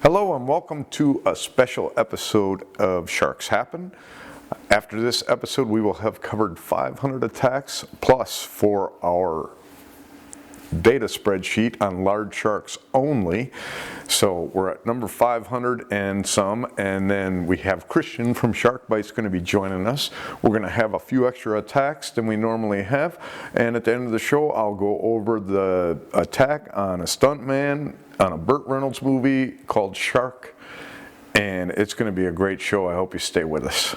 Hello and welcome to a special episode of Sharks Happen. After this episode we will have covered 500 attacks plus for our data spreadsheet on large sharks only. So we're at number 500 and some, and then we have Christian from Shark Bites going to be joining us. We're going to have a few extra attacks than we normally have, and at the end of the show I'll go over the attack on a stuntman on a Burt Reynolds movie called Shark, and it's going to be a great show. I hope you stay with us.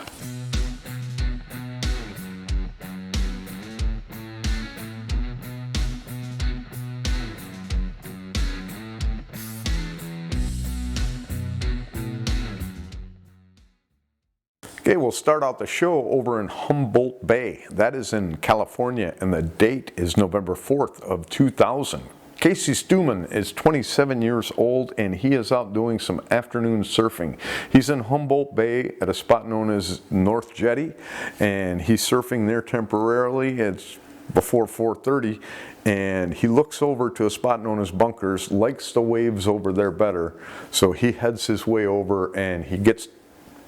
Okay, we'll start out the show over in Humboldt Bay. That is in California, and the date is November 4th of 2000. Casey Stewman is 27 years old, and he is out doing some afternoon surfing. He's in Humboldt Bay at a spot known as North Jetty, and he's surfing there temporarily. It's before 4:30, and he looks over to a spot known as Bunkers, likes the waves over there better, so he heads his way over, and he gets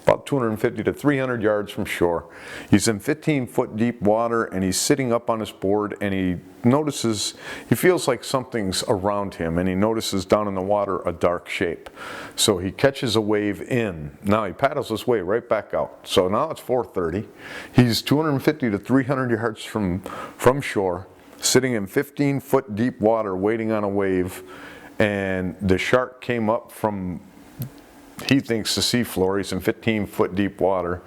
about 250 to 300 yards from shore. He's in 15-foot deep water, and he's sitting up on his board, and he feels like something's around him, and he notices down in the water a dark shape. So he catches a wave in. Now he paddles his way right back out. So now it's 4:30. He's 250 to 300 yards from shore, sitting in 15-foot deep water waiting on a wave, and the shark came up from, he thinks, the seafloor. He's in 15-foot deep water,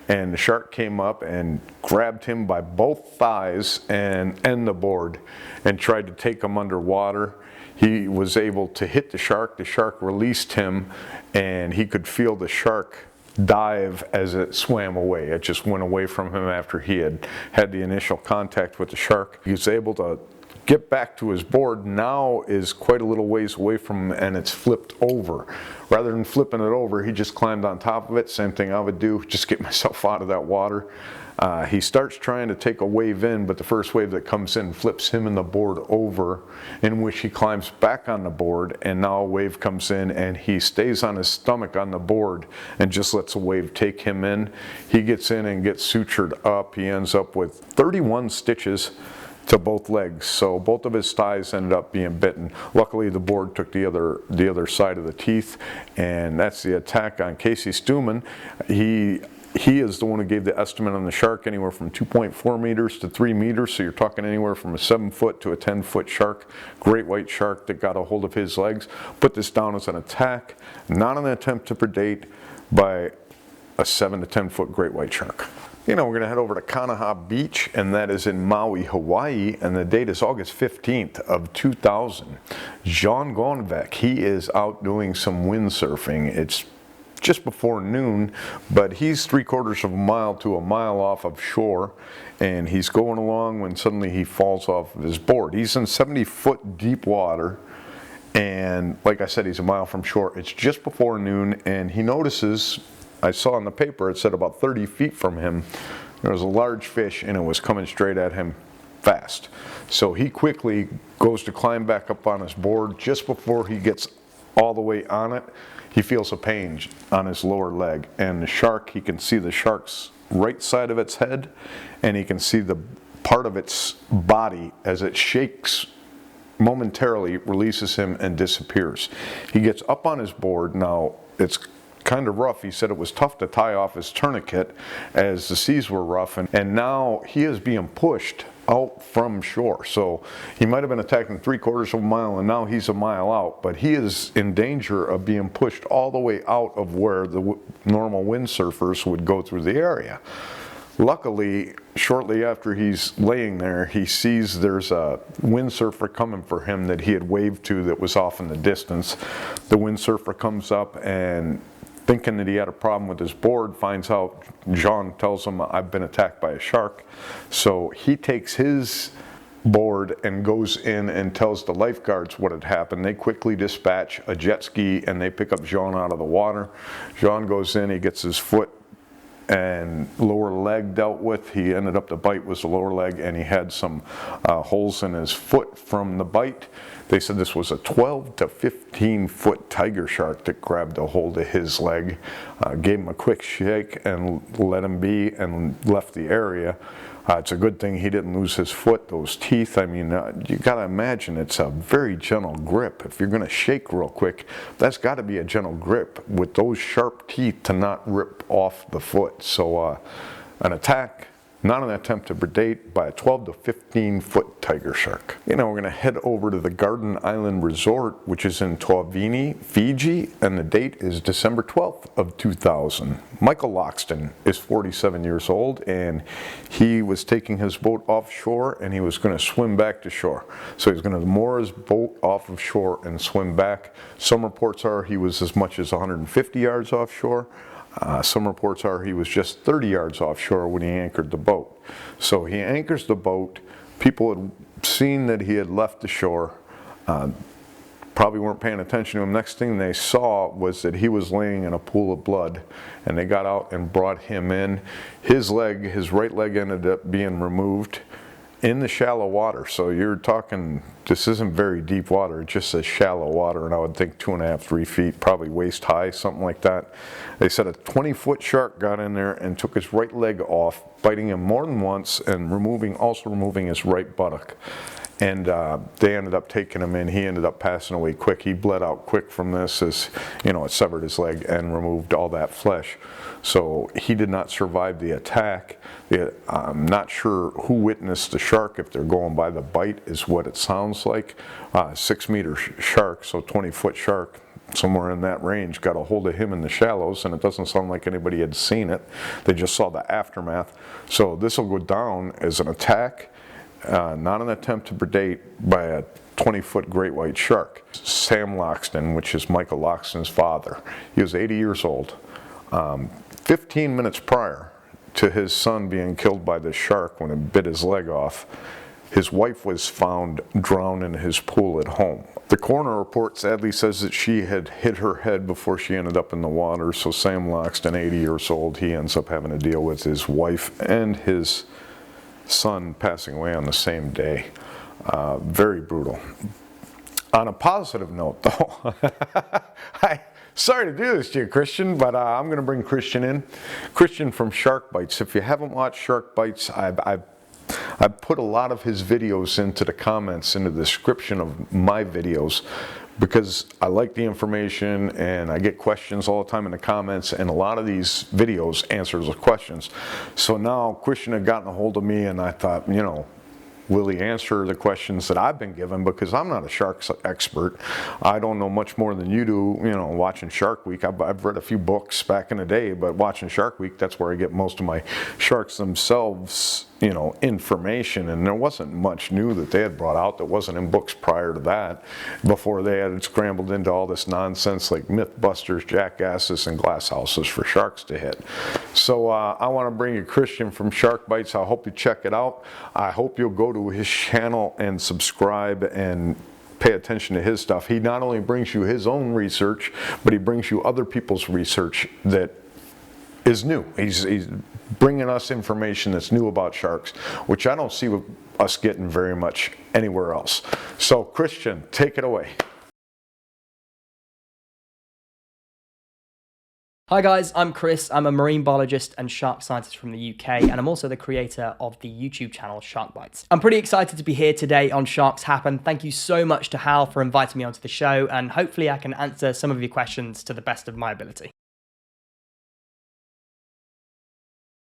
and the shark came up and grabbed him by both thighs and the board and tried to take him underwater. He was able to hit the shark. The shark released him, and he could feel the shark dive as it swam away. It just went away from him after he had had the initial contact with the shark. He was able to get back to his board. Now is quite a little ways away from him, and it's flipped over. Rather than flipping it over, he just climbed on top of it. Same thing I would do, just get myself out of that water. He starts trying to take a wave in, but the first wave that comes in flips him and the board over, in which he climbs back on the board, and now a wave comes in and he stays on his stomach on the board and just lets a wave take him in. He gets in and gets sutured up. He ends up with 31 stitches to both legs, so both of his thighs ended up being bitten. Luckily the board took the other side of the teeth, and that's the attack on Casey Stewman. He is the one who gave the estimate on the shark, anywhere from 2.4 meters to 3 meters, so you're talking anywhere from a 7-foot to a 10-foot shark, great white shark that got a hold of his legs. Put this down as an attack, not an attempt to predate by a 7 to 10-foot great white shark. We're going to head over to Kanaha Beach, and that is in Maui, Hawaii, and the date is August 15th of 2000. Goenvec, he is out doing some windsurfing. It's just before noon, but he's 3/4 of a mile to a mile off of shore, and he's going along when suddenly he falls off of his board. He's in 70-foot deep water, and like I said, he's a mile from shore. It's just before noon, and he notices, I saw in the paper, it said about 30 feet from him, there was a large fish, and it was coming straight at him fast. So he quickly goes to climb back up on his board. Just before he gets all the way on it, he feels a pain on his lower leg, and the shark, he can see the shark's right side of its head, and he can see the part of its body as it shakes momentarily, releases him, and disappears. He gets up on his board. Now it's kind of rough. He said it was tough to tie off his tourniquet as the seas were rough, and now he is being pushed out from shore. So he might have been attacked in 3/4 of a mile, and now he's a mile out, but he is in danger of being pushed all the way out of where the normal windsurfers would go through the area. Luckily, shortly after he's laying there, he sees there's a windsurfer coming for him that he had waved to that was off in the distance. The windsurfer comes up, and thinking that he had a problem with his board, finds out, Jean tells him, I've been attacked by a shark. So he takes his board and goes in and tells the lifeguards what had happened. They quickly dispatch a jet ski, and they pick up Jean out of the water. Jean goes in, he gets his foot and lower leg dealt with. He ended up, the bite was the lower leg, and he had some holes in his foot from the bite. They said this was a 12 to 15 foot tiger shark that grabbed a hold of his leg, gave him a quick shake and let him be, and left the area. It's a good thing he didn't lose his foot, those teeth. I mean, you gotta imagine it's a very gentle grip. If you're gonna shake real quick, that's gotta be a gentle grip with those sharp teeth to not rip off the foot. So an attack, not an attempt to predate by a 12 to 15 foot tiger shark. You know, we're gonna head over to the Garden Island Resort, which is in Tauvini, Fiji, and the date is December 12th of 2000. Michael Loxton is 47 years old, and he was taking his boat offshore and he was gonna swim back to shore. So he's gonna moor his boat off of shore and swim back. Some reports are he was as much as 150 yards offshore. Some reports are he was just 30 yards offshore when he anchored the boat. So he anchors the boat. People had seen that he had left the shore, probably weren't paying attention to him. Next thing they saw was that he was laying in a pool of blood, and they got out and brought him in. His leg, his right leg, ended up being removed in the shallow water. So you're talking, this isn't very deep water, it just says shallow water, and I would think 2.5, 3 feet, probably waist high, something like that. They said a 20-foot shark got in there and took his right leg off, biting him more than once and also removing his right buttock. And they ended up taking him in. He ended up passing away quick. He bled out quick from this, as you know, it severed his leg and removed all that flesh. So he did not survive the attack. I'm not sure who witnessed the shark. If they're going by the bite, is what it sounds like. 6-meter shark, so 20-foot shark, somewhere in that range, got a hold of him in the shallows, and it doesn't sound like anybody had seen it. They just saw the aftermath. So this will go down as an attack, not an attempt to predate by a 20-foot great white shark. Sam Loxton, which is Michael Loxton's father, he was 80 years old. 15 minutes prior to his son being killed by the shark when it bit his leg off, his wife was found drowned in his pool at home. The coroner report sadly says that she had hit her head before she ended up in the water. So Sam Loxton, 80 years old, he ends up having to deal with his wife and his son passing away on the same day. Very brutal. On a positive note, though, sorry to do this to you, Christian, but I'm going to bring Christian in. Christian from Shark Bites. If you haven't watched Shark Bites, I've put a lot of his videos into the comments, in the description of my videos, because I like the information and I get questions all the time in the comments, and a lot of these videos answer those questions. So now Christian had gotten a hold of me, and I thought, you know, will he answer the questions that I've been given, because I'm not a sharks expert. I don't know much more than you do, you know, watching Shark Week. I've read a few books back in the day, but watching Shark Week, that's where I get most of my sharks themselves, you know, information. And there wasn't much new that they had brought out that wasn't in books prior to that, before they had scrambled into all this nonsense like Mythbusters, jackasses, and glass houses for sharks to hit. So I want to bring you Christian from Shark Bites. I hope you check it out. I hope you'll go to his channel and subscribe and pay attention to his stuff. He not only brings you his own research, but he brings you other people's research that is new. He's bringing us information that's new about sharks, which I don't see us getting very much anywhere else. So Christian, take it away. Hi guys, I'm Chris. I'm a marine biologist and shark scientist from the UK, and I'm also the creator of the YouTube channel Shark Bites. I'm pretty excited to be here today on Sharks Happen. Thank you so much to Hal for inviting me onto the show, and hopefully I can answer some of your questions to the best of my ability.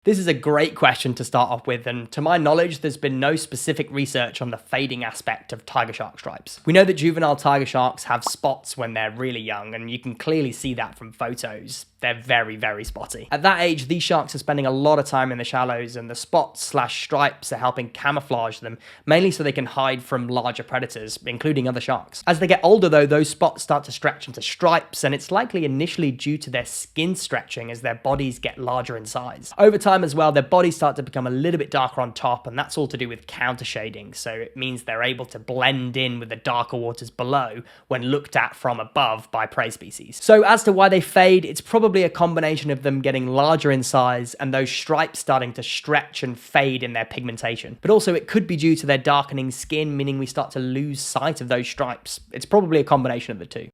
This is a great question to start off with, and to my knowledge, there's been no specific research on the fading aspect of tiger shark stripes. We know that juvenile tiger sharks have spots when they're really young, and you can clearly see that from photos. They're very, very spotty. At that age, these sharks are spending a lot of time in the shallows, and the spots/stripes are helping camouflage them, mainly so they can hide from larger predators, including other sharks. As they get older though, those spots start to stretch into stripes, and it's likely initially due to their skin stretching as their bodies get larger in size. Over time, time as well, their bodies start to become a little bit darker on top, and that's all to do with counter shading. So it means they're able to blend in with the darker waters below when looked at from above by prey species. So as to why they fade, it's probably a combination of them getting larger in size and those stripes starting to stretch and fade in their pigmentation. But also it could be due to their darkening skin, meaning we start to lose sight of those stripes. It's probably a combination of the two.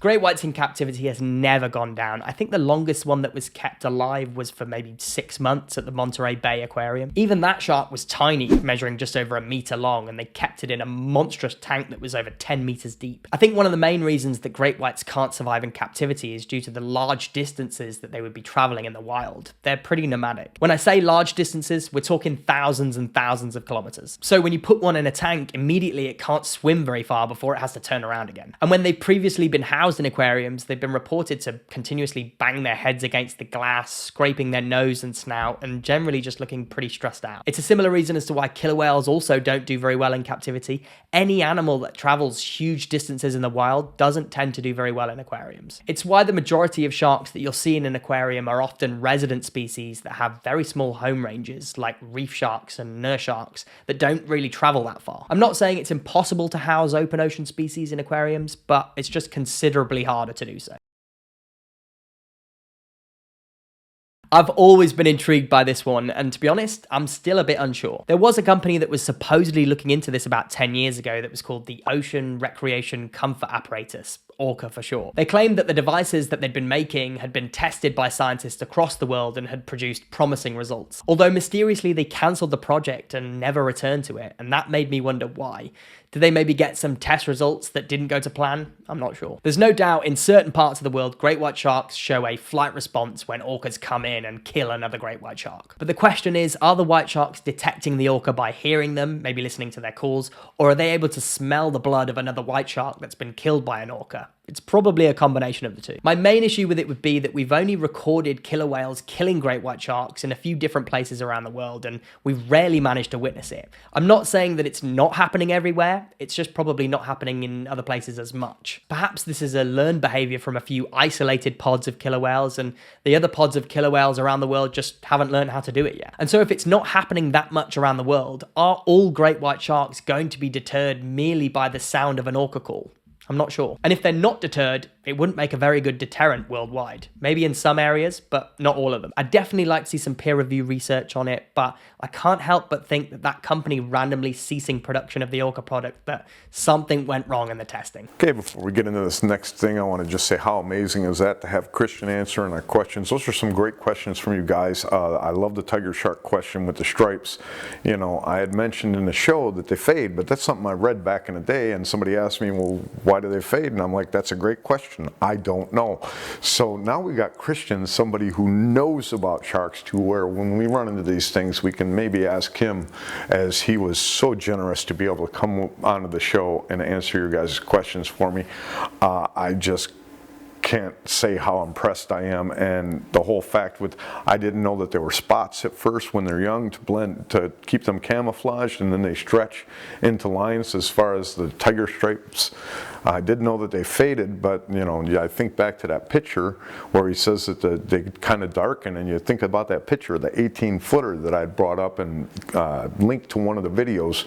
Great whites in captivity has never gone down. I think the longest one that was kept alive was for maybe 6 months at the Monterey Bay Aquarium. Even that shark was tiny, measuring just over 1 meter long, and they kept it in a monstrous tank that was over 10 meters deep. I think one of the main reasons that great whites can't survive in captivity is due to the large distances that they would be traveling in the wild. They're pretty nomadic. When I say large distances, we're talking thousands and thousands of kilometers. So when you put one in a tank, immediately it can't swim very far before it has to turn around again. And when they've previously been housed in aquariums, they've been reported to continuously bang their heads against the glass, scraping their nose and snout, and generally just looking pretty stressed out. It's a similar reason as to why killer whales also don't do very well in captivity. Any animal that travels huge distances in the wild doesn't tend to do very well in aquariums. It's why the majority of sharks that you'll see in an aquarium are often resident species that have very small home ranges, like reef sharks and nurse sharks, that don't really travel that far. I'm not saying it's impossible to house open ocean species in aquariums, but it's just considerably harder to do so. I've always been intrigued by this one, and to be honest, I'm still a bit unsure. There was a company that was supposedly looking into this about 10 years ago that was called the Ocean Recreation Comfort Apparatus, ORCA for short. They claimed that the devices that they'd been making had been tested by scientists across the world and had produced promising results. Although mysteriously they cancelled the project and never returned to it, and that made me wonder why. Did they maybe get some test results that didn't go to plan? I'm not sure. There's no doubt in certain parts of the world, great white sharks show a flight response when orcas come in and kill another great white shark. But the question is, are the white sharks detecting the orca by hearing them, maybe listening to their calls, or are they able to smell the blood of another white shark that's been killed by an orca? It's probably a combination of the two. My main issue with it would be that we've only recorded killer whales killing great white sharks in a few different places around the world, and we've rarely managed to witness it. I'm not saying that it's not happening everywhere, it's just probably not happening in other places as much. Perhaps this is a learned behavior from a few isolated pods of killer whales, and the other pods of killer whales around the world just haven't learned how to do it yet. And so if it's not happening that much around the world, are all great white sharks going to be deterred merely by the sound of an orca call? I'm not sure. And if they're not deterred, it wouldn't make a very good deterrent worldwide. Maybe in some areas, but not all of them. I'd definitely like to see some peer review research on it, but I can't help but think that that company randomly ceasing production of the orca product, that something went wrong in the testing. Okay, before we get into this next thing, I want to just say how amazing is that to have Christian answering our questions. Those are some great questions from you guys. I love the tiger shark question with the stripes. You know, I had mentioned in the show that they fade, but that's something I read back in the day, and somebody asked me, well, why do they fade? And I'm like, that's a great question. I don't know. So now we got Christian, somebody who knows about sharks too, where when we run into these things, we can maybe ask him, as he was so generous to be able to come onto the show and answer your guys' questions for me. I just can't say how impressed I am, and the whole fact with, I didn't know that there were spots at first when they're young to blend, to keep them camouflaged, and then they stretch into lines. As far as the tiger stripes, I didn't know that they faded, but you know, I think back to that picture where he says that they kind of darken, and you think about that picture, the 18-footer that I brought up and linked to one of the videos,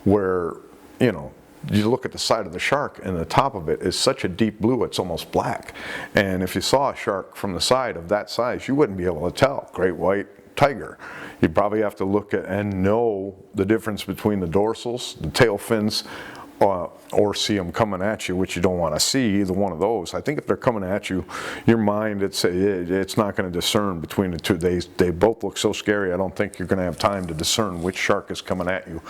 where, you know, you look at the side of the shark and the top of it is such a deep blue it's almost black. And if you saw a shark from the side of that size, you wouldn't be able to tell great white tiger. You'd probably have to look at and know the difference between the dorsals, the tail fins, or see them coming at you, which you don't want to see, either one of those. I think if they're coming at you, your mind, it's not going to discern between the two. They both look so scary, I don't think you're going to have time to discern which shark is coming at you.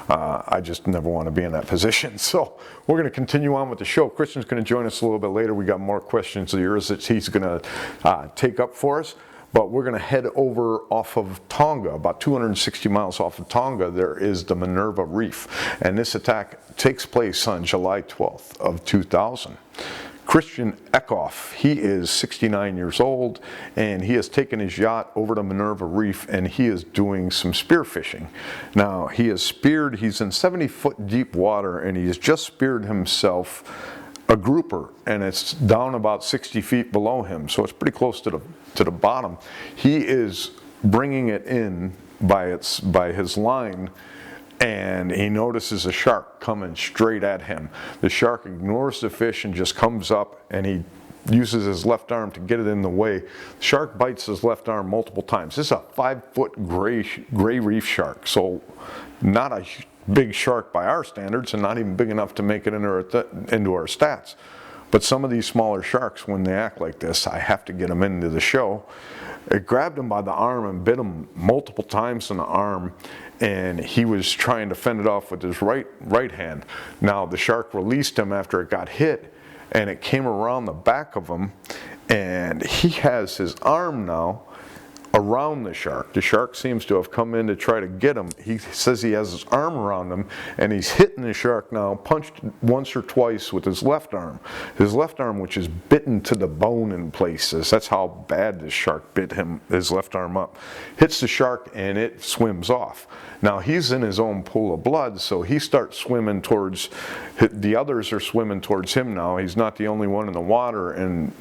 I just never want to be in that position. So we're going to continue on with the show. Christian's going to join us a little bit later. We got more questions of yours that he's going to take up for us. But we're going to head over off of Tonga, about 260 miles off of Tonga. There is the Minerva Reef, and this attack takes place on July 12th of 2000. Christian Eckoff, he is 69 years old, and he has taken his yacht over to Minerva Reef, and he is doing some spear fishing. Now, he has speared, he's in 70-foot deep water, and he has just speared himself a grouper, and it's down about 60 feet below him, so it's pretty close to the bottom. He is bringing it in by his line, and he notices a shark coming straight at him. The shark ignores the fish and just comes up, and he uses his left arm to get it in the way. The shark bites his left arm multiple times. This is a 5-foot gray reef shark, so not a big shark by our standards, and not even big enough to make it into our stats. But some of these smaller sharks, when they act like this, I have to get them into the show. It grabbed him by the arm and bit him multiple times in the arm, and he was trying to fend it off with his right hand. Now the shark released him after it got hit, and it came around the back of him, and he has his arm now around the shark. The shark seems to have come in to try to get him. He says he has his arm around him, and he's hitting the shark now, punched once or twice with his left arm. His left arm, which is bitten to the bone in places. That's how bad this shark bit him, his left arm up. Hits the shark, and it swims off. Now he's in his own pool of blood, so he starts swimming towards, the others are swimming towards him now. He's not the only one in the water, and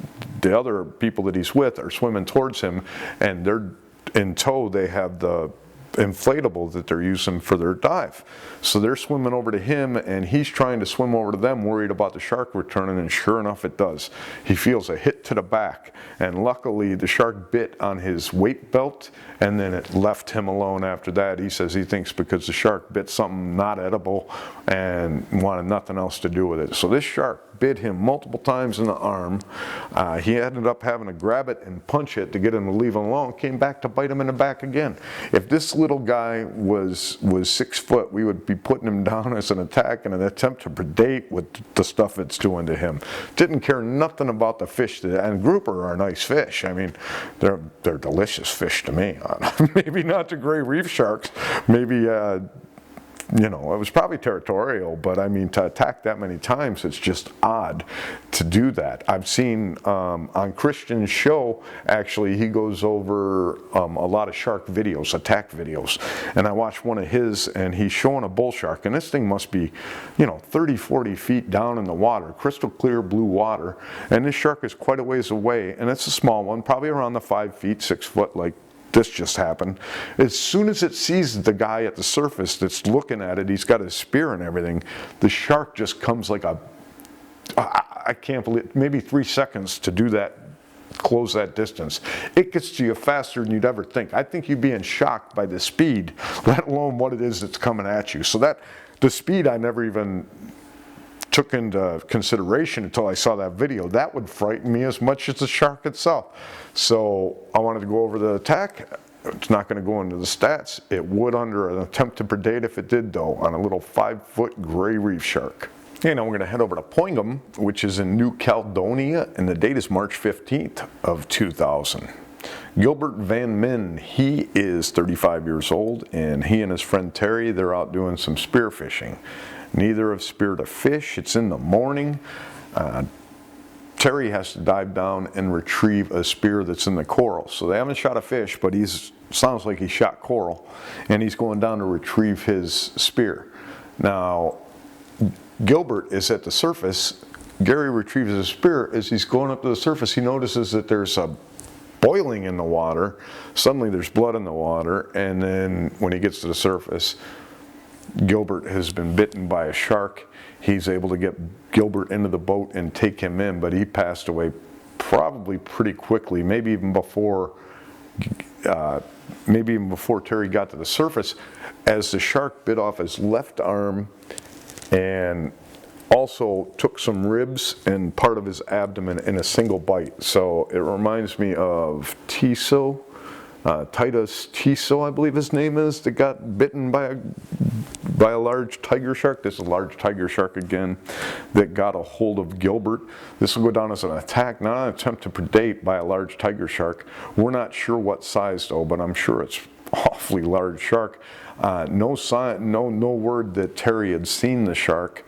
the other people that he's with are swimming towards him, and they're in tow. They have the inflatable that they're using for their dive. So they're swimming over to him, and he's trying to swim over to them, worried about the shark returning, and sure enough it does. He feels a hit to the back, and luckily the shark bit on his weight belt, and then it left him alone after that. He says he thinks because the shark bit something not edible and wanted nothing else to do with it. So this shark bit him multiple times in the arm. He ended up having to grab it and punch it to get him to leave him alone. Came back to bite him in the back again. If this little guy was 6 foot, we would be putting him down as an attack and an attempt to predate with the stuff it's doing to him. Didn't care nothing about the fish. And grouper are nice fish. I mean, they're delicious fish to me. Maybe not the gray reef sharks. Maybe you know, it was probably territorial, but I mean, to attack that many times, it's just odd to do that. I've seen on Christian's show, actually, he goes over a lot of shark videos, attack videos, and I watched one of his, and he's showing a bull shark, and this thing must be, you know, 30, 40 feet down in the water, crystal clear blue water, and this shark is quite a ways away, and it's a small one, probably around the 5 feet, 6 foot, like this just happened. As soon as it sees the guy at the surface that's looking at it, he's got his spear and everything, the shark just comes like a, I can't believe, maybe 3 seconds to do that, close that distance. It gets to you faster than you'd ever think. I think you'd be in shock by the speed, let alone what it is that's coming at you. So that, the speed I never even took into consideration until I saw that video. That would frighten me as much as the shark itself. So I wanted to go over the attack. It's not going to go into the stats. It would under an attempt to predate if it did, though, on a little 5-foot gray reef shark. Okay, now we're going to head over to Poingum, which is in New Caledonia, and the date is March 15th of 2000. Gilbert Van Minh, he is 35 years old, and he and his friend Terry, they're out doing some spearfishing. Neither have speared a fish. It's in the morning. Terry has to dive down and retrieve a spear that's in the coral. So they haven't shot a fish, but sounds like he shot coral, and he's going down to retrieve his spear. Now, Gilbert is at the surface. Gary retrieves his spear. As he's going up to the surface, he notices that there's a boiling in the water. Suddenly there's blood in the water, and then when he gets to the surface, Gilbert has been bitten by a shark. He's able to get Gilbert into the boat and take him in, but he passed away probably pretty quickly, maybe even before Terry got to the surface, as the shark bit off his left arm and also took some ribs and part of his abdomen in a single bite. So it reminds me of Tiso, Titus Tiso, I believe his name is, that got bitten by a large tiger shark. This is a large tiger shark again that got a hold of Gilbert. This will go down as an attack, not an attempt to predate by a large tiger shark. We're not sure what size though, but I'm sure it's awfully large shark. No word that Terry had seen the shark.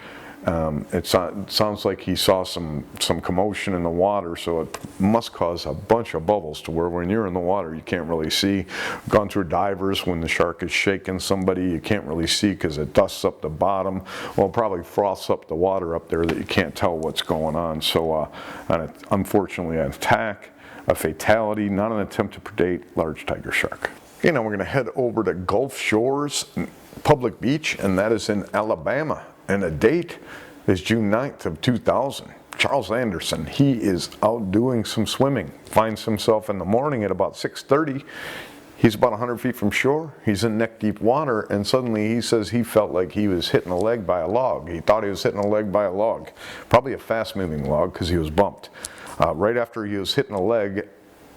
It sounds like he saw some commotion in the water, so it must cause a bunch of bubbles to where when you're in the water you can't really see. Gone through divers when the shark is shaking somebody, you can't really see because it dusts up the bottom. Well, it probably froths up the water up there that you can't tell what's going on. So unfortunately an attack, a fatality, not an attempt to predate large tiger shark. Okay, now we're going to head over to Gulf Shores Public Beach, and that is in Alabama. And the date is June 9th of 2000. Charles Anderson, he is out doing some swimming. Finds himself in the morning at about 6:30. He's about 100 feet from shore. He's in neck deep water, and suddenly he says he felt like he was hitting a leg by a log. He thought he was hitting a leg by a log. Probably a fast moving log because he was bumped. Right after he was hitting a leg,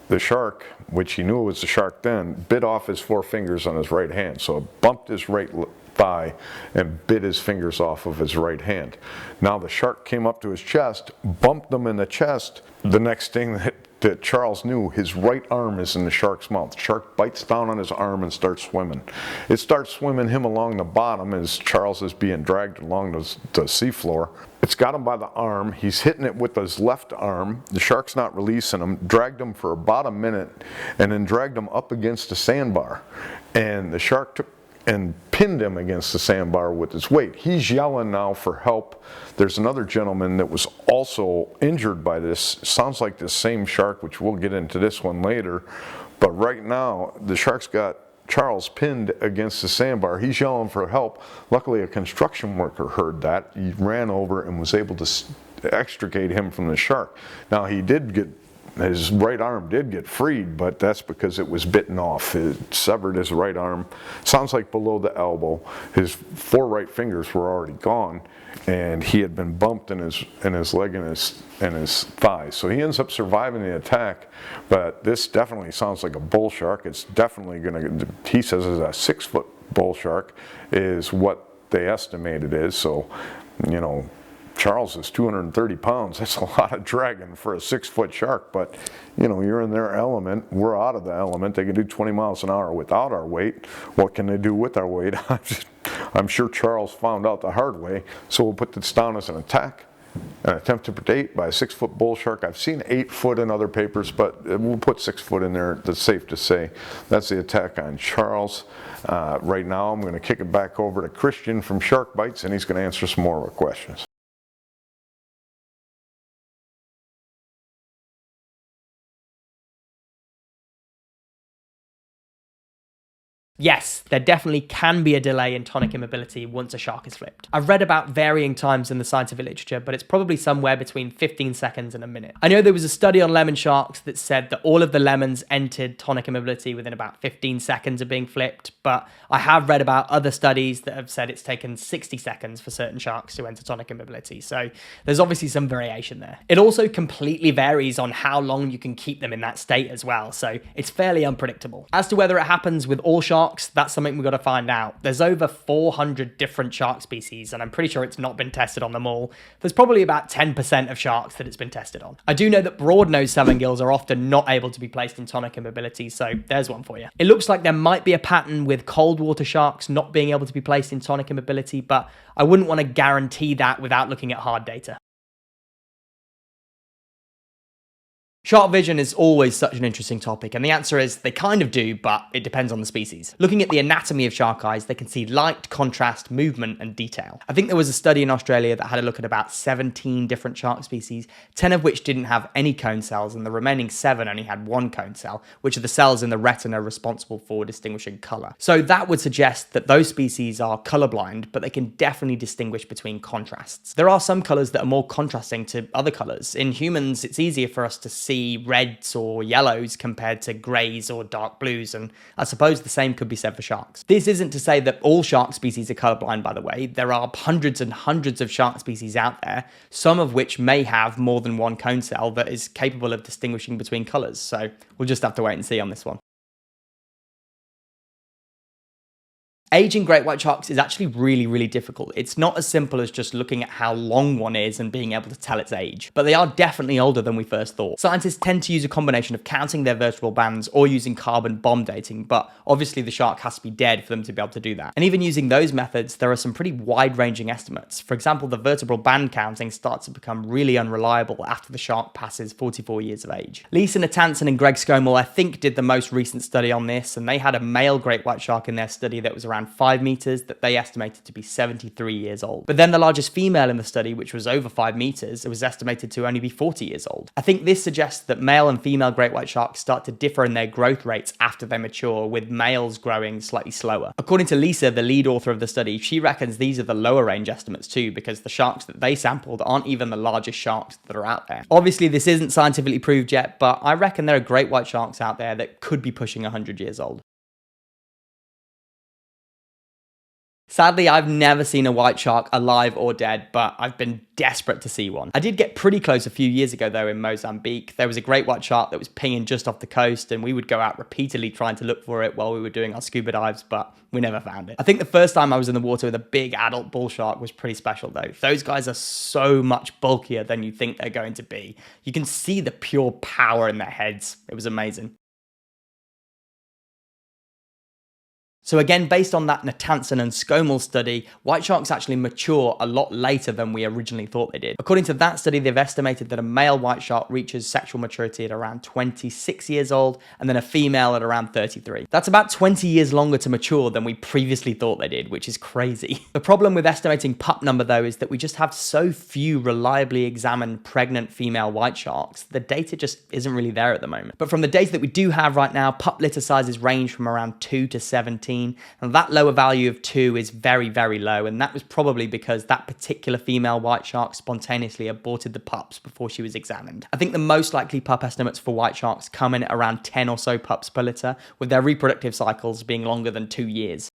the shark, which he knew was the shark then, bit off his 4 fingers on his right hand. So it bumped his right thigh and bit his fingers off of his right hand. Now the shark came up to his chest, bumped him in the chest. The next thing that Charles knew, his right arm is in the shark's mouth. The shark bites down on his arm and starts swimming. It starts swimming him along the bottom as Charles is being dragged along the seafloor. It's got him by the arm. He's hitting it with his left arm. The shark's not releasing him. Dragged him for about a minute and then dragged him up against the sandbar. And the shark took and pinned him against the sandbar with his weight. He's yelling now for help. There's another gentleman that was also injured by this. Sounds like the same shark, which we'll get into this one later. But right now, the shark's got Charles pinned against the sandbar. He's yelling for help. Luckily, a construction worker heard that. He ran over and was able to extricate him from the shark. Now, his right arm did get freed, but that's because it was bitten off. It severed his right arm. Sounds like below the elbow. His 4 right fingers were already gone, and he had been bumped in his leg and his thigh. So he ends up surviving the attack, but this definitely sounds like a bull shark. It's definitely he says is a 6-foot bull shark is what they estimate it is. So, you know, Charles is 230 pounds. That's a lot of dragging for a 6-foot shark, but you know, you're in their element. We're out of the element. They can do 20 miles an hour without our weight. What can they do with our weight? I'm sure Charles found out the hard way. So we'll put this down as an attack, an attempt to predate by a 6-foot bull shark. I've seen 8 foot in other papers, but we'll put 6 foot in there. That's safe to say. That's the attack on Charles. Right now, I'm going to kick it back over to Christian from Shark Bites, and he's going to answer some more questions. Yes, there definitely can be a delay in tonic immobility once a shark is flipped. I've read about varying times in the scientific literature, but it's probably somewhere between 15 seconds and a minute. I know there was a study on lemon sharks that said that all of the lemons entered tonic immobility within about 15 seconds of being flipped, but I have read about other studies that have said it's taken 60 seconds for certain sharks to enter tonic immobility, so there's obviously some variation there. It also completely varies on how long you can keep them in that state as well, so it's fairly unpredictable. As to whether it happens with all sharks, that's something we've got to find out. There's over 400 different shark species, and I'm pretty sure it's not been tested on them all. There's probably about 10% of sharks that it's been tested on. I do know that broad-nosed salmon-gills are often not able to be placed in tonic immobility, so there's one for you. It looks like there might be a pattern with cold water sharks not being able to be placed in tonic immobility, but I wouldn't want to guarantee that without looking at hard data. Shark vision is always such an interesting topic, and the answer is they kind of do, but it depends on the species. Looking at the anatomy of shark eyes, they can see light, contrast, movement, and detail. I think there was a study in Australia that had a look at about 17 different shark species, 10 of which didn't have any cone cells, and the remaining 7 only had 1 cone cell, which are the cells in the retina responsible for distinguishing colour. So that would suggest that those species are colourblind, but they can definitely distinguish between contrasts. There are some colours that are more contrasting to other colours. In humans, it's easier for us to see reds or yellows compared to greys or dark blues, and I suppose the same could be said for sharks. This isn't to say that all shark species are colorblind, by the way. There are hundreds and hundreds of shark species out there, some of which may have more than 1 cone cell that is capable of distinguishing between colors, so we'll just have to wait and see on this one. Aging great white sharks is actually really difficult. It's not as simple as just looking at how long one is and being able to tell its age, but they are definitely older than we first thought. Scientists tend to use a combination of counting their vertebral bands or using carbon bomb dating, but obviously the shark has to be dead for them to be able to do that. And even using those methods, there are some pretty wide-ranging estimates. For example, the vertebral band counting starts to become really unreliable after the shark passes 44 years of age. Lisa Natanson and Greg Scommel, I think, did the most recent study on this, and they had a male great white shark in their study that was around 5 meters that they estimated to be 73 years old. But then the largest female in the study, which was over 5 meters, it was estimated to only be 40 years old. I think this suggests that male and female great white sharks start to differ in their growth rates after they mature, with males growing slightly slower. According to Lisa, the lead author of the study, she reckons these are the lower range estimates too, because the sharks that they sampled aren't even the largest sharks that are out there. Obviously, this isn't scientifically proved yet, but I reckon there are great white sharks out there that could be pushing 100 years old. Sadly, I've never seen a white shark alive or dead, but I've been desperate to see one. I did get pretty close a few years ago though in Mozambique. There was a great white shark that was pinging just off the coast, and we would go out repeatedly trying to look for it while we were doing our scuba dives, but we never found it. I think the first time I was in the water with a big adult bull shark was pretty special though. Those guys are so much bulkier than you think they're going to be. You can see the pure power in their heads. It was amazing. So again, based on that Natanson and Scommel study, white sharks actually mature a lot later than we originally thought they did. According to that study, they've estimated that a male white shark reaches sexual maturity at around 26 years old, and then a female at around 33. That's about 20 years longer to mature than we previously thought they did, which is crazy. The problem with estimating pup number though is that we just have so few reliably examined pregnant female white sharks. The data just isn't really there at the moment. But from the data that we do have right now, pup litter sizes range from around 2 to 17. And that lower value of 2 is very low, and that was probably because that particular female white shark spontaneously aborted the pups before she was examined. I think the most likely pup estimates for white sharks come in at around 10 or so pups per litter, with their reproductive cycles being longer than 2 years.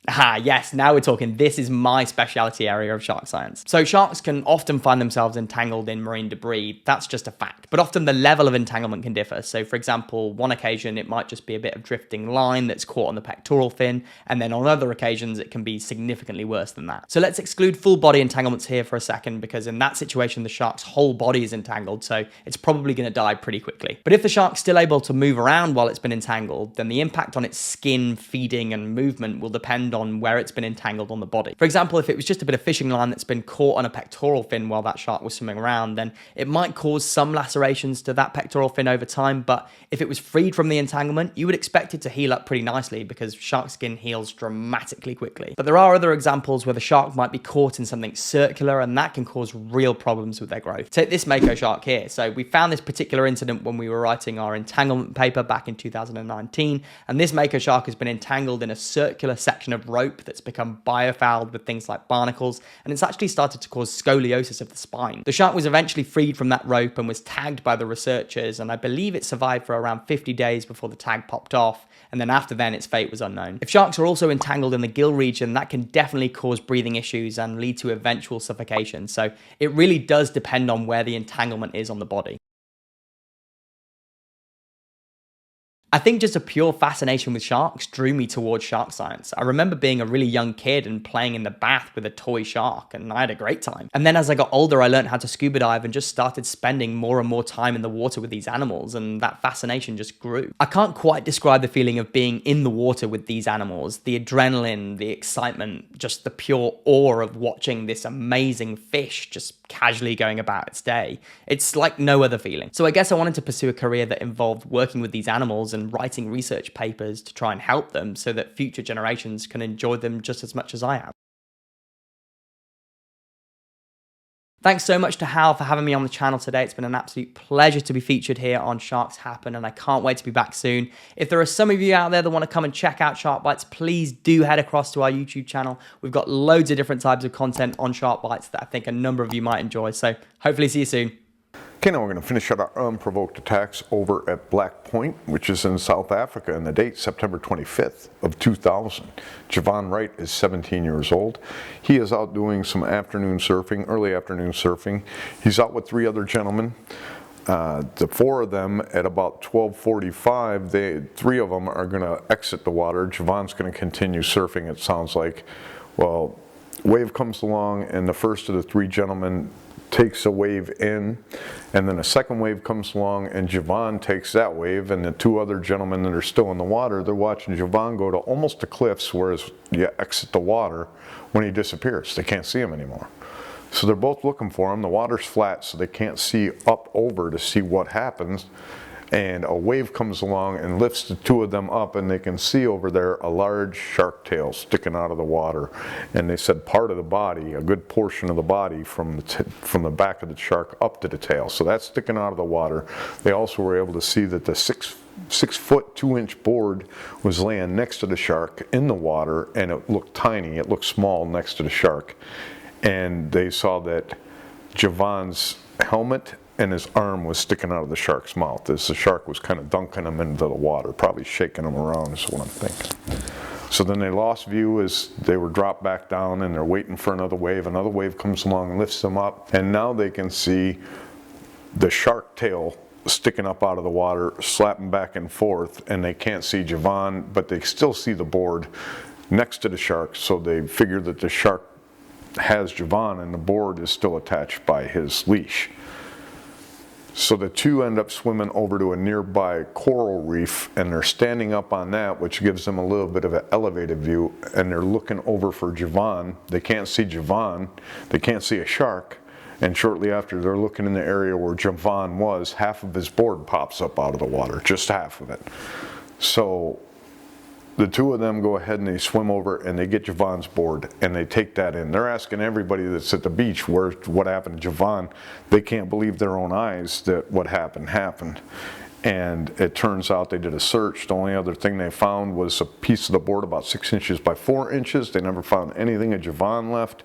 Ah, yes, now we're talking. This is my specialty area of shark science. So sharks can often find themselves entangled in marine debris. That's just a fact. But often the level of entanglement can differ. So for example, one occasion it might just be a bit of drifting line that's caught on the pectoral fin, and then on other occasions it can be significantly worse than that. So let's exclude full body entanglements here for a second, because in that situation the shark's whole body is entangled, so it's probably going to die pretty quickly. But if the shark's still able to move around while it's been entangled, then the impact on its skin, feeding and movement will depend on where it's been entangled on the body. For example, if it was just a bit of fishing line that's been caught on a pectoral fin while that shark was swimming around, then it might cause some lacerations to that pectoral fin over time, but if it was freed from the entanglement, you would expect it to heal up pretty nicely because shark skin heals dramatically quickly. But there are other examples where the shark might be caught in something circular, and that can cause real problems with their growth. Take this mako shark here. So we found this particular incident when we were writing our entanglement paper back in 2019, and this mako shark has been entangled in a circular section of rope that's become biofouled with things like barnacles, and it's actually started to cause scoliosis of the spine. The shark was eventually freed from that rope and was tagged by the researchers, and I believe it survived for around 50 days before the tag popped off, and then after then its fate was unknown. If sharks are also entangled in the gill region, that can definitely cause breathing issues and lead to eventual suffocation, so it really does depend on where the entanglement is on the body. I think just a pure fascination with sharks drew me towards shark science. I remember being a really young kid and playing in the bath with a toy shark, and I had a great time. And then as I got older, I learned how to scuba dive and just started spending more and more time in the water with these animals, and that fascination just grew. I can't quite describe the feeling of being in the water with these animals, the adrenaline, the excitement, just the pure awe of watching this amazing fish just casually going about its day. It's like no other feeling. So I guess I wanted to pursue a career that involved working with these animals and writing research papers to try and help them so that future generations can enjoy them just as much as I have. Thanks so much to Hal for having me on the channel today. It's been an absolute pleasure to be featured here on Sharks Happen, and I can't wait to be back soon. If there are some of you out there that want to come and check out Shark Bites, please do head across to our YouTube channel. We've got loads of different types of content on Shark Bites that I think a number of you might enjoy, so hopefully see you soon. Okay, now we're going to finish out our unprovoked attacks over at Black Point, which is in South Africa, and the date September 25th of 2000. Jevan Wright is 17 years old. He is out doing some afternoon surfing, early afternoon surfing. He's out with 3 other gentlemen. the 4 of them at about 12:45, 3 of them are going to exit the water. Jevan's going to continue surfing, it sounds like. Well, wave comes along, and the first of the 3 gentlemen takes a wave in, and then a second wave comes along, and Jevan takes that wave, and the 2 other gentlemen that are still in the water, they're watching Jevan go to almost the cliffs, whereas you exit the water when he disappears. They can't see him anymore. So they're both looking for him. The water's flat, so they can't see up over to see what happens. And a wave comes along and lifts the 2 of them up, and they can see over there a large shark tail sticking out of the water. And they said part of the body, a good portion of the body from the back of the shark up to the tail. So that's sticking out of the water. They also were able to see that the 6-foot 2-inch board was laying next to the shark in the water, and it looked tiny. It looked small next to the shark. And they saw that Jevan's helmet and his arm was sticking out of the shark's mouth as the shark was kind of dunking him into the water, probably shaking him around is what I'm thinking. So then they lost view as they were dropped back down, and they're waiting for another wave. Another wave comes along and lifts them up, and now they can see the shark tail sticking up out of the water, slapping back and forth, and they can't see Jevan, but they still see the board next to the shark, so they figure that the shark has Jevan and the board is still attached by his leash. So the 2 end up swimming over to a nearby coral reef, and they're standing up on that, which gives them a little bit of an elevated view, and they're looking over for Jevan. They can't see Jevan, they can't see a shark, and shortly after they're looking in the area where Jevan was, half of his board pops up out of the water, just half of it. So the 2 of them go ahead and they swim over and they get Jevan's board and they take that in. They're asking everybody that's at the beach what happened to Jevan. They can't believe their own eyes that what happened. And it turns out they did a search. The only other thing they found was a piece of the board about 6 inches by 4 inches. They never found anything of Jevan left.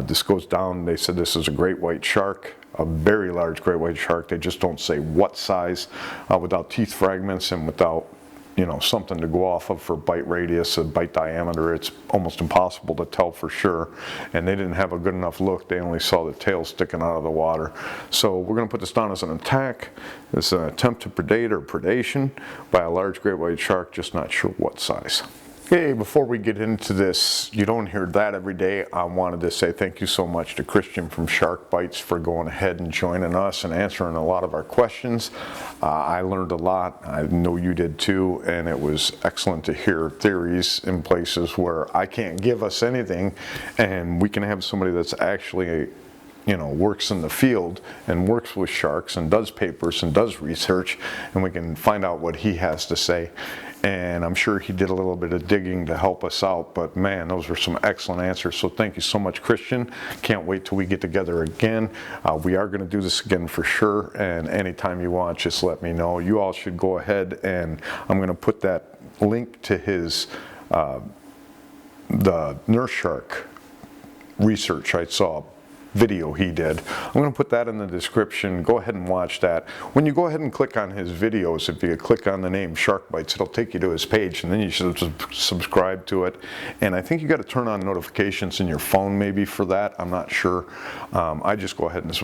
This goes down, they said this is a great white shark, a very large great white shark. They just don't say what size, without teeth fragments and without something to go off of for bite radius and bite diameter. It's almost impossible to tell for sure. And they didn't have a good enough look. They only saw the tail sticking out of the water. So we're going to put this down as an attack. It's an attempt to predate or predation by a large great white shark, just not sure what size. Okay, before we get into this, you don't hear that every day. I wanted to say thank you so much to Christian from Shark Bites for going ahead and joining us and answering a lot of our questions. I learned a lot. I know you did too, and it was excellent to hear theories in places where I can't give us anything, and we can have somebody that's actually works in the field and works with sharks and does papers and does research, and we can find out what he has to say. And I'm sure he did a little bit of digging to help us out, but man, those were some excellent answers. So thank you so much, Christian. Can't wait till we get together again. We are going to do this again for sure, and anytime you want, just let me know. You all should go ahead, and I'm going to put that link to his the nurse shark research I saw video he did. I'm going to put that in the description. Go ahead and watch that. When you go ahead and click on his videos, if you click on the name Shark Bites, it'll take you to his page, and then you should subscribe to it. And I think you got to turn on notifications in your phone maybe for that. I'm not sure. I just go ahead and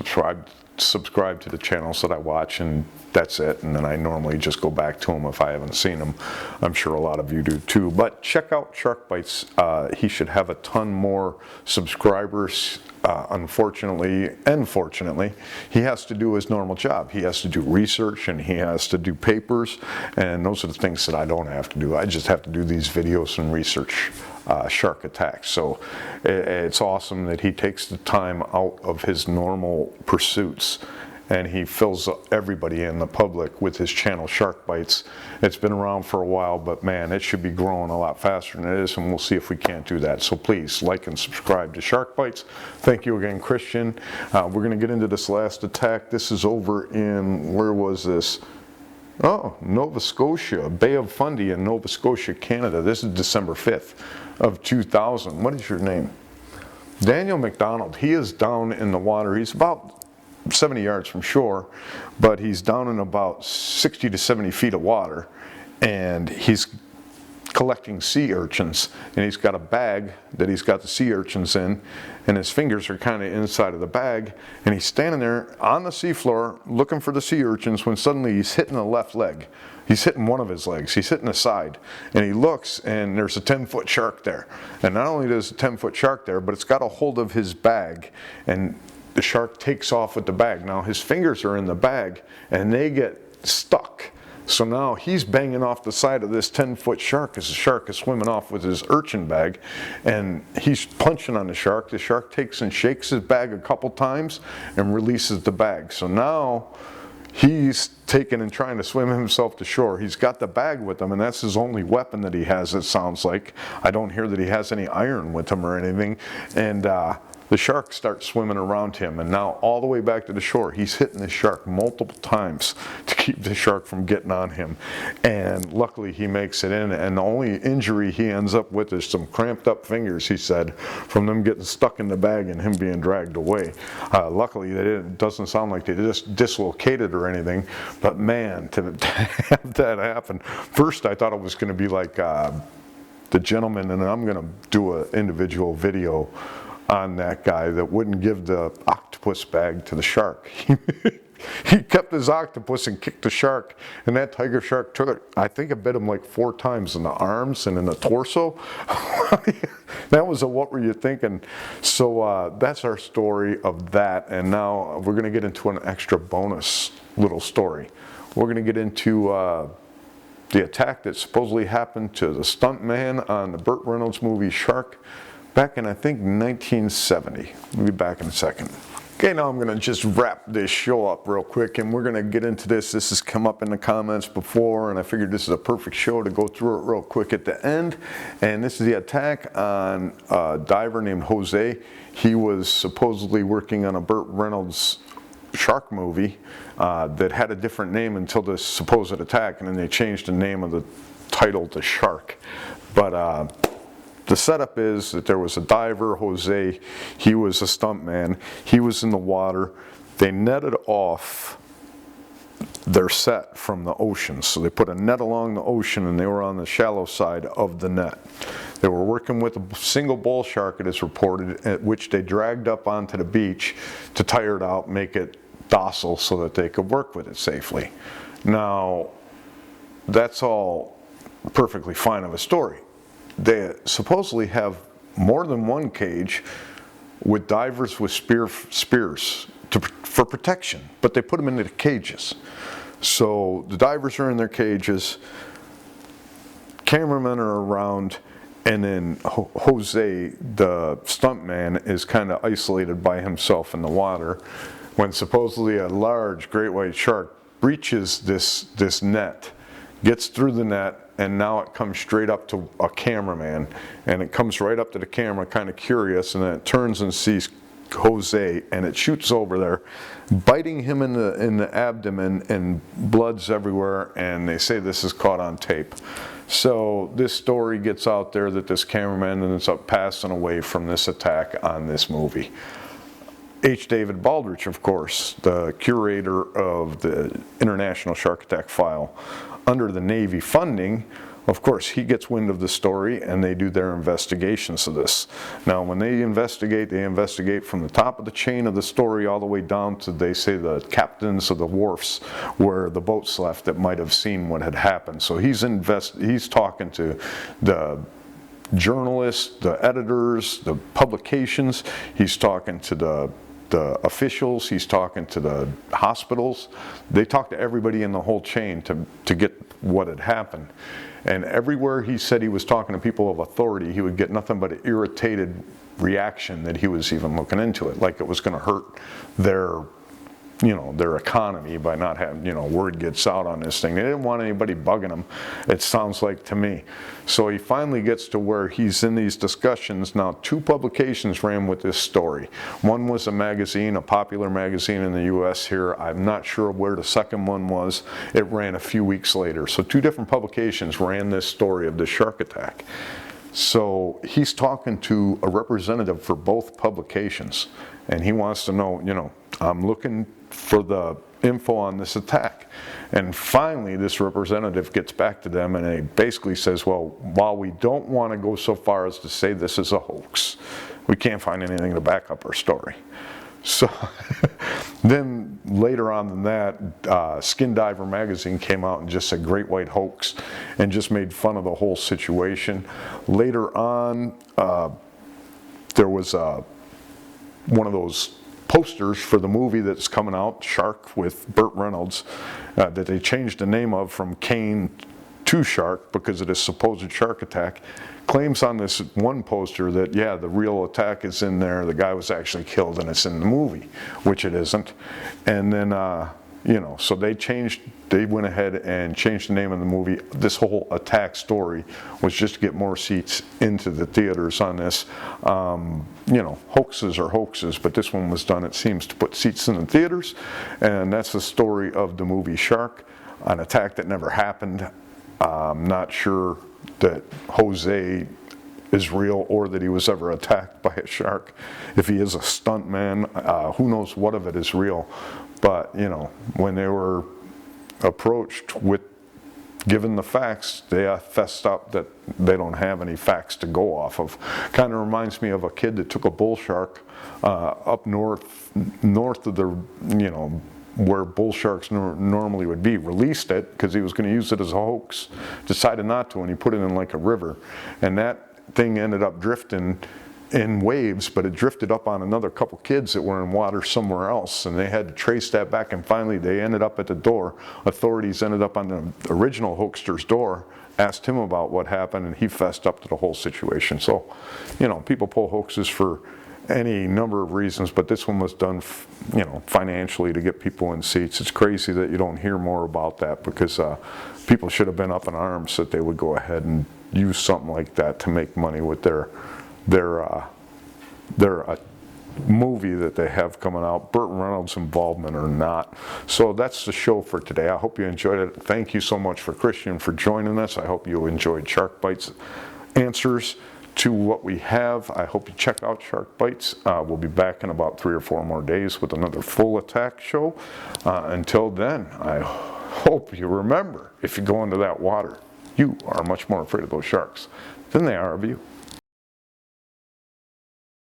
subscribe to the channels that I watch, and that's it. And then I normally just go back to them if I haven't seen them. I'm sure a lot of you do too. But check out Shark Bites. He should have a ton more subscribers. Unfortunately and fortunately, he has to do his normal job. He has to do research and he has to do papers, and those are the things that I don't have to do. I just have to do these videos and research shark attacks. So it's awesome that he takes the time out of his normal pursuits and he fills everybody in the public with his channel Shark Bites. It's been around for a while, but man, it should be growing a lot faster than it is, and we'll see if we can't do that. So please like and subscribe to Shark Bites. Thank you again, Christian. We're going to get into this last attack. This is over in, where was this? Oh, Nova Scotia, Bay of Fundy in Nova Scotia, Canada. This is December 5th of 2000. What is your name? Daniel Macdonald. He is down in the water. He's about 70 yards from shore, but he's down in about 60 to 70 feet of water, and he's collecting sea urchins, and he's got a bag that he's got the sea urchins in, and his fingers are kind of inside of the bag, and he's standing there on the seafloor looking for the sea urchins when suddenly he's hitting the left leg. He's hitting one of his legs, he's hitting the side, and he looks and there's a 10-foot shark there. And not only there's a 10-foot shark there, but it's got a hold of his bag, and the shark takes off with the bag. Now his fingers are in the bag and they get stuck. So now he's banging off the side of this 10-foot shark as the shark is swimming off with his urchin bag, and he's punching on the shark. The shark takes and shakes his bag a couple times and releases the bag. So now he's taking and trying to swim himself to shore. He's got the bag with him, and that's his only weapon that he has, it sounds like. I don't hear that he has any iron with him or anything. And the shark starts swimming around him, and now all the way back to the shore, he's hitting the shark multiple times to keep the shark from getting on him. And luckily he makes it in, and the only injury he ends up with is some cramped up fingers, he said, from them getting stuck in the bag and him being dragged away. Luckily it doesn't sound like they just dislocated or anything, but man, to have that happen. First I thought it was going to be like the gentleman, and I'm going to do an individual video on that guy that wouldn't give the octopus bag to the shark. He kept his octopus and kicked the shark, and that tiger shark took it. I think it bit him like 4 times in the arms and in the torso. That was a what were you thinking? So that's our story of that, and now we're going to get into an extra bonus little story. We're going to get into the attack that supposedly happened to the stuntman on the Burt Reynolds movie Shark back in, I think, 1970. We'll be back in a second. Okay, now I'm going to just wrap this show up real quick, and we're going to get into this. This has come up in the comments before, and I figured this is a perfect show to go through it real quick at the end. And this is the attack on a diver named Jose. He was supposedly working on a Burt Reynolds shark movie that had a different name until this supposed attack, and then they changed the name of the title to Shark. But the setup is that there was a diver, Jose. He was a stuntman. He was in the water. They netted off their set from the ocean. So they put a net along the ocean, and they were on the shallow side of the net. They were working with a single bull shark, it is reported, at which they dragged up onto the beach to tire it out, make it docile so that they could work with it safely. Now, that's all perfectly fine of a story. They supposedly have more than one cage with divers with spears for protection, but they put them into the cages. So the divers are in their cages, cameramen are around, and then Jose, the stuntman, is kind of isolated by himself in the water when supposedly a large great white shark breaches this net, gets through the net, and now it comes straight up to a cameraman, and it comes right up to the camera, kind of curious, and then it turns and sees Jose, and it shoots over there, biting him in the abdomen, and blood's everywhere, and they say this is caught on tape. So this story gets out there that this cameraman ends up passing away from this attack on this movie. H. David Baldrige, of course, the curator of the International Shark Attack File, under the Navy funding, of course, he gets wind of the story, and they do their investigations of this. Now, when they investigate from the top of the chain of the story all the way down to, they say, the captains of the wharfs where the boats left that might have seen what had happened. So he's talking to the journalists, the editors, the publications. He's talking to the officials, he's talking to the hospitals. They talk to everybody in the whole chain to get what had happened. And everywhere he said he was talking to people of authority, he would get nothing but an irritated reaction that he was even looking into it, like it was going to hurt their economy by not having, word gets out on this thing. They didn't want anybody bugging him, it sounds like to me. So he finally gets to where he's in these discussions. Now, 2 publications ran with this story. One was a magazine, a popular magazine in the US here. I'm not sure where the second one was. It ran a few weeks later. So 2 different publications ran this story of the shark attack. So he's talking to a representative for both publications, and he wants to know, I'm looking for the info on this attack. And finally, this representative gets back to them and he basically says, well, while we don't want to go so far as to say this is a hoax, we can't find anything to back up our story. So then later on than that, Skin Diver magazine came out and just said great white hoax and just made fun of the whole situation. Later on, there was one of those posters for the movie that's coming out, Shark, with Burt Reynolds, that they changed the name of from Kane to Shark because of this supposed shark attack. Claims on this one poster that, yeah, the real attack is in there, the guy was actually killed and it's in the movie, which it isn't. And then, you know, so they went ahead and changed the name of the movie. This whole attack story was just to get more seats into the theaters on this. You know, hoaxes are hoaxes, but this one was done, it seems, to put seats in the theaters. And that's the story of the movie Shark, an attack that never happened. I'm not sure that Jose is real or that he was ever attacked by a shark. If he is a stunt man, who knows what of it is real. But, you know, when they were approached with given the facts, they fessed up that they don't have any facts to go off of. Kind of reminds me of a kid that took a bull shark up north of the, you know, where bull sharks normally would be, released it because he was going to use it as a hoax, decided not to, and he put it in like a river, and that thing ended up drifting in waves, but it drifted up on another couple kids that were in water somewhere else, and they had to trace that back, and finally they ended up at the door. Authorities ended up on the original hoaxer's door, asked him about what happened, and he fessed up to the whole situation. So, you know, people pull hoaxes for any number of reasons, but this one was done, you know, financially to get people in seats. It's crazy that you don't hear more about that because people should have been up in arms that they would go ahead and use something like that to make money with their movie that they have coming out, Burt Reynolds' involvement or not. So that's the show for today. I hope you enjoyed it. Thank you so much for Christian for joining us. I hope you enjoyed Shark Bites answers to what we have. I hope you check out Shark Bites. We'll be back in about 3 or 4 more days with another full attack show. Until then, I hope you remember, if you go into that water, you are much more afraid of those sharks than they are of you.